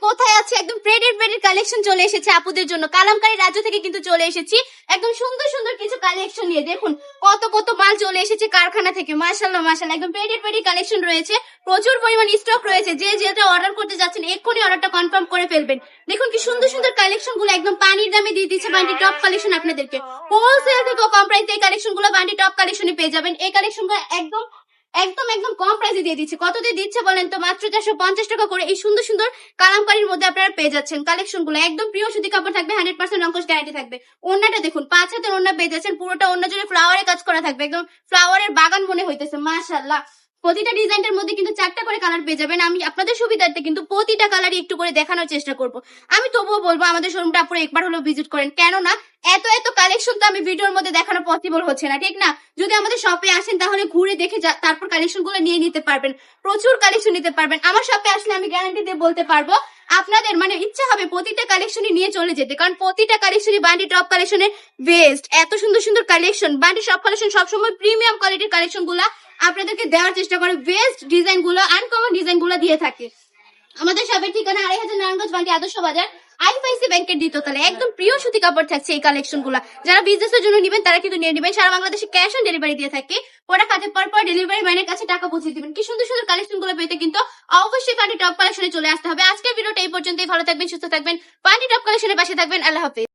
কোথায় আছে? একদম প্রেডেড কালেকশন চলে এসেছে আপুদের জন্য। কালামকারী রাজ্য থেকে কিন্তু চলে এসেছি একদম সুন্দর সুন্দর কিছু কালেকশন নিয়ে। দেখুন কত কত মাল চলে এসেছে কারখানা থেকে। মাশাআল্লাহ মাশাআল্লাহ, একদম প্রেডেড কালেকশন রয়েছে, প্রচুর পরিমাণ স্টক রয়েছে। যে যেটা অর্ডার করতে যাচ্ছেন এক্ষুনি অর্ডারটা কনফার্ম করে ফেলবেন। দেখুন কি সুন্দর সুন্দর কালেকশন গুলো একদম পানির দামে দিয়ে দিচ্ছে বান্ডি টপ কালেকশন আপনাদেরকে। হোলসেল থেকে কম প্রাইসে এই কালেকশন গুলো বান্ডি টপ কালেকশনে পেয়ে যাবেন। এই কালেকশন গুলো একদম একদম একদম কম প্রাইসে দিয়ে দিচ্ছে। কত দিয়ে দিচ্ছে বলেন তো? মাত্র 450 টাকা করে এই সুন্দর সুন্দর কালামকারীর মধ্যে আপনারা পেয়ে যাচ্ছেন কালেকশন গুলো। একদম প্রিয় সুতি কাপড় থাকবে, 100% রংকশ গ্যারান্টি থাকবে। ওড়নাটা দেখুন, 5 হাতের ওড়না পেয়ে যাচ্ছেন, পুরোটা ওড়না জুড়ে ফ্লাওয়ারের কাজ করা থাকবে, একদম ফ্লাওয়ারের বাগান মনে হইতেছে। মাশাআল্লাহ, প্রতিটা ডিজাইনের মধ্যে কিন্তু 4টা করে কালার পেয়ে যাবেন। আমি আপনাদের সুবিধার্থে কিন্তু প্রতিটা কালারই একটু করে দেখানোর চেষ্টা করব। আমি তবুও বলবো আমাদের শোরুমটা পুরো একবার হলো ভিজিট করেন, কেননা এত এত কালেকশন তো আমি ভিডিওর মধ্যে দেখানো পসিবল হচ্ছে না, ঠিক না? যদি আমাদের শপে আসেন তাহলে ঘুরে দেখে তারপর কালেকশন গুলো নিয়ে নিতে পারবেন, প্রচুর কালেকশন নিতে পারবেন। আমার শপে আসলে আমি গ্যারান্টি দিয়ে বলতে পারবো আপনাদের মানে ইচ্ছা হবে প্রতিটা কালেকশনই নিয়ে চলে যেতে, কারণ প্রতিটা কালেকশনই বান্ডি টপ কালেকশনের বেস্ট। এত সুন্দর সুন্দর কালেকশন, বান্ডি টপ কালেকশন সবসময় প্রিমিয়াম কোয়ালিটির কালেকশন গুলা আপনাদেরকে দেওয়ার চেষ্টা করে, বেস্ট ডিজাইন গুলো, আনকমন ডিজাইন গুলো দিয়ে থাকে। আমাদের শপের ঠিকানা 2500 নারায়ণগঞ্জ বান্ডি আদর্শ বাজার, আইএফআইসি ব্যাংকের দ্বিতীয়তলায়। একদম প্রিয় সুতি কাপড় থাকছে এই কালেকশন গুলা। যারা বিজনেসের জন্য নেবেন তারা কিন্তু নিয়ে নেবেন। সারা বাংলাদেশে ক্যাশ অন ডেলিভারি দিয়ে থাকে। প্রোডাক্ট হাতে পাওয়ার পর ডেলিভারি ম্যানের কাছে টাকা পৌঁছে দিবেন। কি সুন্দর সুন্দর কালেকশন গুলো পেতে কিন্তু অবশ্যই বান্ডি টপ কালেকশনে চলে আসতে হবে। আজকের ভিডিওটা এই পর্যন্তই। ভালো থাকবেন, সুস্থ থাকবেন, বান্ডি টপ কালেকশনের পাশে থাকবেন। আল্লাহ হাফেজ।